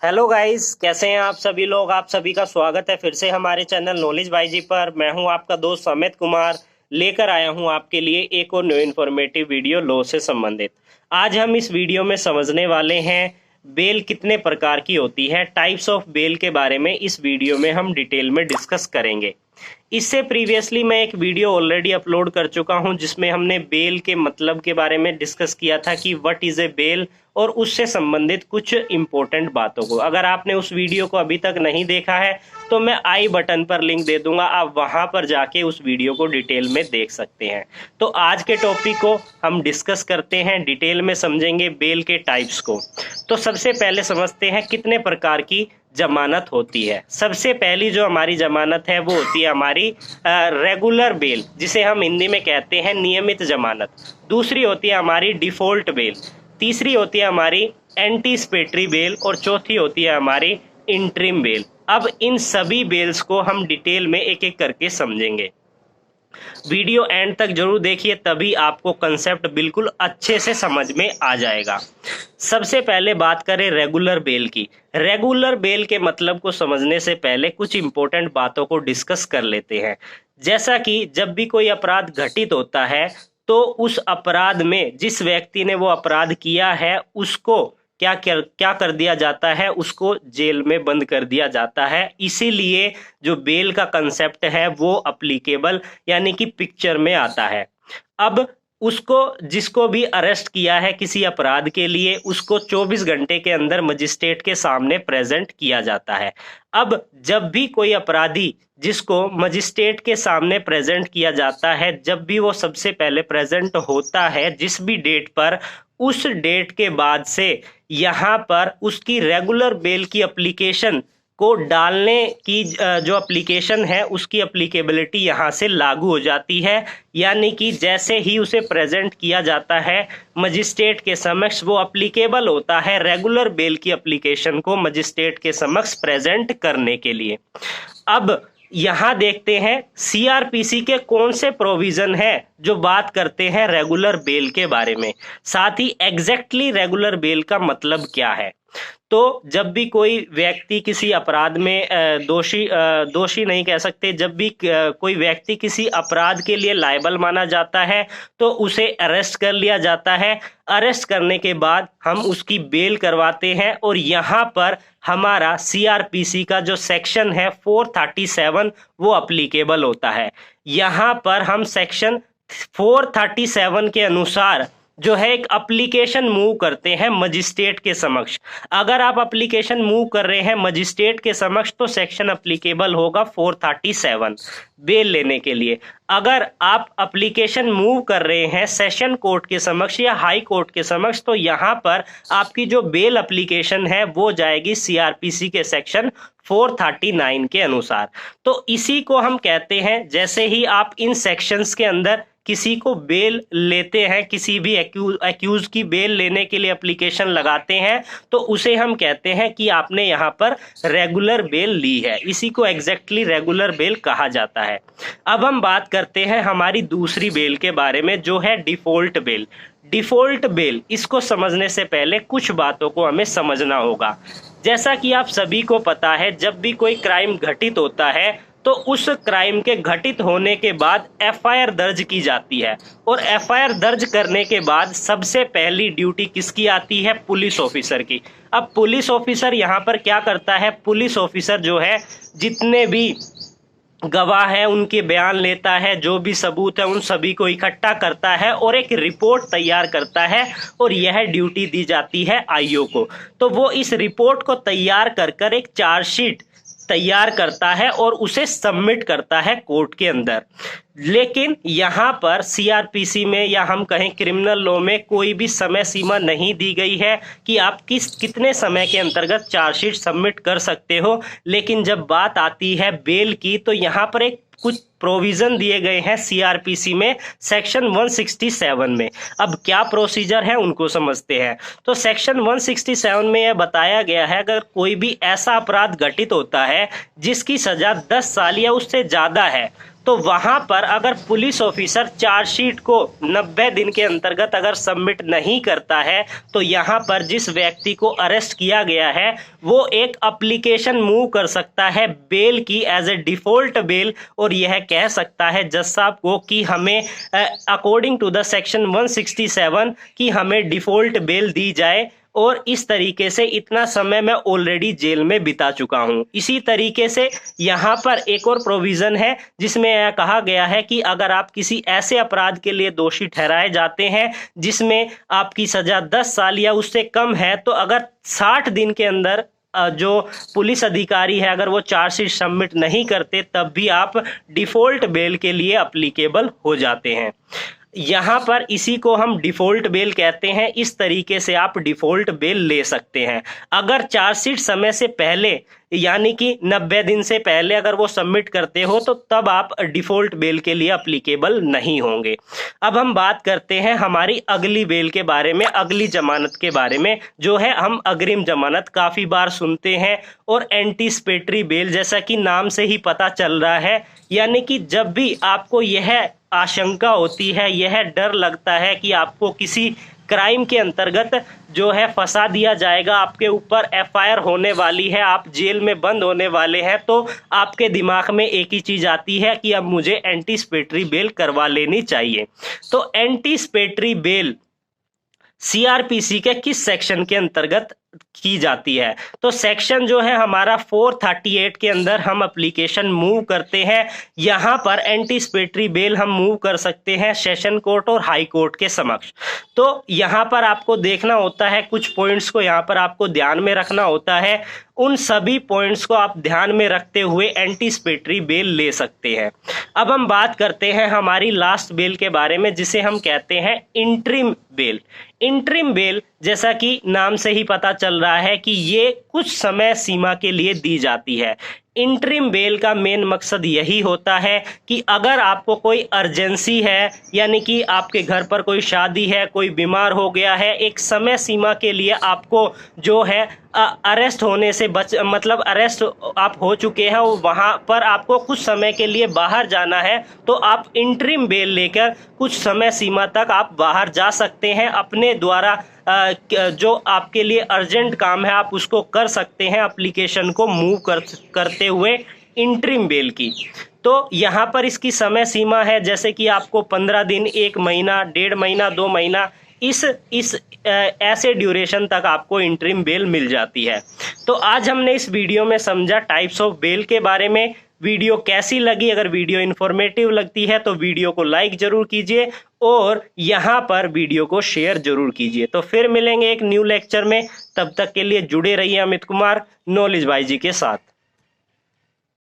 Hello guys, कैसे हैं आप सभी लोग। आप सभी का स्वागत है फिर से हमारे चैनल नॉलेज बाई जी पर। मैं हूं आपका दोस्त अमित कुमार, लेकर आया हूं आपके लिए एक और न्यू इन्फॉर्मेटिव वीडियो लॉ से संबंधित। आज हम इस वीडियो में समझने वाले हैं बेल कितने प्रकार की होती है। टाइप्स ऑफ बेल के बारे में इस वीडियो में हम डिटेल में डिस्कस करेंगे। इससे प्रीवियसली मैं एक वीडियो ऑलरेडी अपलोड कर चुका हूं जिसमें हमने बेल के मतलब के बारे में डिस्कस किया था कि व्हाट इज़ ए बेल, और उससे संबंधित कुछ इम्पोर्टेंट बातों को। अगर आपने उस वीडियो को अभी तक नहीं देखा है तो मैं आई बटन पर लिंक दे दूंगा, आप वहां पर जाके उस वीडियो को डिटेल में देख सकते हैं। तो आज के टॉपिक को हम डिस्कस करते हैं, डिटेल में समझेंगे बेल के टाइप्स को। तो सबसे पहले समझते हैं कितने प्रकार की जमानत होती है। सबसे पहली जो हमारी जमानत है वो होती है हमारी रेगुलर बेल, जिसे हम हिंदी में कहते हैं नियमित जमानत। दूसरी होती है हमारी डिफॉल्ट बेल, तीसरी होती है हमारी एंटीसिपेटरी बेल, और चौथी होती है हमारी इंटरिम बेल। अब इन सभी बेल्स को हम डिटेल में एक एक करके समझेंगे। वीडियो एंड तक जरूर देखिए, तभी आपको कंसेप्ट बिल्कुल अच्छे से समझ में आ जाएगा। सबसे पहले बात करें रेगुलर बेल की। रेगुलर बेल के मतलब को समझने से पहले कुछ इंपॉर्टेंट बातों को डिस्कस कर लेते हैं। जैसा कि जब भी कोई अपराध घटित होता है तो उस अपराध में जिस व्यक्ति ने वो अपराध किया है उसको क्या कर दिया जाता है, उसको जेल में बंद कर दिया जाता है। इसीलिए जो बेल का कंसेप्ट है वो अप्लीकेबल यानी कि पिक्चर में आता है। अब उसको जिसको भी अरेस्ट किया है किसी अपराध के लिए, उसको 24 घंटे के अंदर मजिस्ट्रेट के सामने प्रेजेंट किया जाता है। अब जब भी कोई अपराधी जिसको मजिस्ट्रेट के सामने प्रेजेंट किया जाता है, जब भी वो सबसे पहले प्रेजेंट होता है जिस भी डेट पर, उस डेट के बाद से यहाँ पर उसकी रेगुलर बेल की एप्लीकेशन को डालने की जो एप्लीकेशन है उसकी एप्लीकेबिलिटी यहाँ से लागू हो जाती है। यानी कि जैसे ही उसे प्रेजेंट किया जाता है मजिस्ट्रेट के समक्ष, वो एप्लीकेबल होता है रेगुलर बेल की एप्लीकेशन को मजिस्ट्रेट के समक्ष प्रेजेंट करने के लिए। अब यहाँ देखते हैं सीआरपीसी के कौन से प्रोविजन है जो बात करते हैं रेगुलर बेल के बारे में, साथ ही एग्जैक्टली रेगुलर बेल का मतलब क्या है। तो जब भी कोई व्यक्ति किसी अपराध में दोषी नहीं कह सकते, जब भी कोई व्यक्ति किसी अपराध के लिए लायबल माना जाता है तो उसे अरेस्ट कर लिया जाता है। अरेस्ट करने के बाद हम उसकी बेल करवाते हैं, और यहाँ पर हमारा सीआरपीसी का जो सेक्शन है 437 वो अप्लीकेबल होता है। यहाँ पर हम सेक्शन 437 के अनुसार जो है एक एप्लीकेशन मूव करते हैं मजिस्ट्रेट के समक्ष। अगर आप एप्लीकेशन मूव कर रहे हैं मजिस्ट्रेट के समक्ष तो सेक्शन एप्लीकेबल होगा 437 बेल लेने के लिए। अगर आप एप्लीकेशन मूव कर रहे हैं सेशन कोर्ट के समक्ष या हाई कोर्ट के समक्ष तो यहाँ पर आपकी जो बेल एप्लीकेशन है वो जाएगी सीआरपीसी के सेक्शन 439 के अनुसार। तो इसी को हम कहते हैं, जैसे ही आप इन सेक्शंस के अंदर किसी को बेल लेते हैं, किसी भी एक्यूज की बेल लेने के लिए एप्लीकेशन लगाते हैं, तो उसे हम कहते हैं कि आपने यहाँ पर रेगुलर बेल ली है। इसी को एग्जैक्टली रेगुलर बेल कहा जाता है। अब हम बात करते हैं हमारी दूसरी बेल के बारे में जो है डिफॉल्ट बेल। डिफॉल्ट बेल, इसको समझने से पहले कुछ बातों को हमें समझना होगा। जैसा कि आप सभी को पता है, जब भी कोई क्राइम घटित होता है तो उस क्राइम के घटित होने के बाद एफआईआर दर्ज की जाती है, और एफआईआर दर्ज करने के बाद सबसे पहली ड्यूटी किसकी आती है? पुलिस ऑफिसर की। अब पुलिस ऑफिसर यहाँ पर क्या करता है? पुलिस ऑफिसर जो है जितने भी गवाह है उनके बयान लेता है, जो भी सबूत है उन सभी को इकट्ठा करता है और एक रिपोर्ट तैयार करता है, और यह ड्यूटी दी जाती है आईओ को। तो वो इस रिपोर्ट को तैयार कर एक चार्जशीट तैयार करता है और उसे सबमिट करता है कोर्ट के अंदर। लेकिन यहाँ पर सीआरपीसी में या हम कहें क्रिमिनल लॉ में कोई भी समय सीमा नहीं दी गई है कि आप कितने समय के अंतर्गत चार्जशीट सबमिट कर सकते हो। लेकिन जब बात आती है बेल की तो यहाँ पर एक कुछ प्रोविजन दिए गए हैं सीआरपीसी में सेक्शन 167 में। अब क्या प्रोसीजर है उनको समझते हैं। तो सेक्शन 167 में यह बताया गया है, अगर कोई भी ऐसा अपराध घटित होता है जिसकी सजा 10 साल या उससे ज्यादा है तो वहां पर अगर पुलिस ऑफिसर चार्जशीट को 90 दिन के अंतर्गत अगर सबमिट नहीं करता है तो यहाँ पर जिस व्यक्ति को अरेस्ट किया गया है वो एक एप्लीकेशन मूव कर सकता है बेल की एज ए डिफॉल्ट बेल, और यह कह सकता है जज साहब को कि हमें अकॉर्डिंग टू द सेक्शन 167 कि हमें डिफॉल्ट बेल दी जाए, और इस तरीके से इतना समय मैं ऑलरेडी जेल में बिता चुका हूं। इसी तरीके से यहाँ पर एक और प्रोविजन है जिसमें यह कहा गया है कि अगर आप किसी ऐसे अपराध के लिए दोषी ठहराए जाते हैं जिसमें आपकी सजा 10 साल या उससे कम है, तो अगर 60 दिन के अंदर जो पुलिस अधिकारी है अगर वो चार्जशीट सबमिट नहीं करते तब भी आप डिफॉल्ट बेल के लिए अप्लीकेबल हो जाते हैं। यहाँ पर इसी को हम डिफॉल्ट बेल कहते हैं। इस तरीके से आप डिफॉल्ट बेल ले सकते हैं। अगर चार्जशीट समय से पहले यानी कि 90 दिन से पहले अगर वो सबमिट करते हो तो तब आप डिफॉल्ट बेल के लिए अप्लीकेबल नहीं होंगे। अब हम बात करते हैं हमारी अगली बेल के बारे में, अगली जमानत के बारे में, जो है हम अग्रिम जमानत काफ़ी बार सुनते हैं, और एंटीसिपेटरी बेल जैसा कि नाम से ही पता चल रहा है, यानी कि जब भी आपको यह आशंका होती है, यह डर लगता है कि आपको किसी क्राइम के अंतर्गत जो है फंसा दिया जाएगा, आपके ऊपर एफआईआर होने वाली है, आप जेल में बंद होने वाले हैं, तो आपके दिमाग में एक ही चीज़ आती है कि अब मुझे एंटीसिपेटरी बेल करवा लेनी चाहिए। तो एंटीसिपेटरी बेल सीआरपीसी के किस सेक्शन के अंतर्गत की जाती है? तो सेक्शन जो है हमारा 438 के अंदर हम एप्लीकेशन मूव करते हैं। यहाँ पर एंटीसिपेटरी बेल हम मूव कर सकते हैं सेशन कोर्ट और हाई कोर्ट के समक्ष। तो यहाँ पर आपको देखना होता है, कुछ पॉइंट्स को यहाँ पर आपको ध्यान में रखना होता है। उन सभी पॉइंट्स को आप ध्यान में रखते हुए एंटीसिपेटरी बेल ले सकते हैं। अब हम बात करते हैं हमारी लास्ट बेल के बारे में, जिसे हम कहते हैं इंटरिम बेल। इंटरिम बेल जैसा कि नाम से ही पता चल रहा है कि ये कुछ समय सीमा के लिए दी जाती है। इंटरिम बेल का मेन मकसद यही होता है कि अगर आपको कोई अर्जेंसी है, यानी कि आपके घर पर कोई शादी है, कोई बीमार हो गया है, एक समय सीमा के लिए आपको जो है अरेस्ट होने से मतलब अरेस्ट आप हो चुके हैं, वहाँ पर आपको कुछ समय के लिए बाहर जाना है, तो आप इंटरिम बेल लेकर कुछ समय सीमा तक आप बाहर जा सकते हैं। अपने द्वारा जो आपके लिए अर्जेंट काम है आप उसको कर सकते हैं, एप्लीकेशन को मूव करते हुए इंटरिम बेल की। तो यहाँ पर इसकी समय सीमा है, जैसे कि आपको 15 दिन, 1 महीना, 1.5 महीना, 2 महीना, इस ऐसे ड्यूरेशन तक आपको इंटरिम बेल मिल जाती है। तो आज हमने इस वीडियो में समझा टाइप्स ऑफ बेल के बारे में। वीडियो कैसी लगी? अगर वीडियो इन्फॉर्मेटिव लगती है तो वीडियो को लाइक जरूर कीजिए और यहाँ पर वीडियो को शेयर जरूर कीजिए। तो फिर मिलेंगे एक न्यू लेक्चर में, तब तक के लिए जुड़े रहिए अमित कुमार नॉलेज बाई जी के साथ।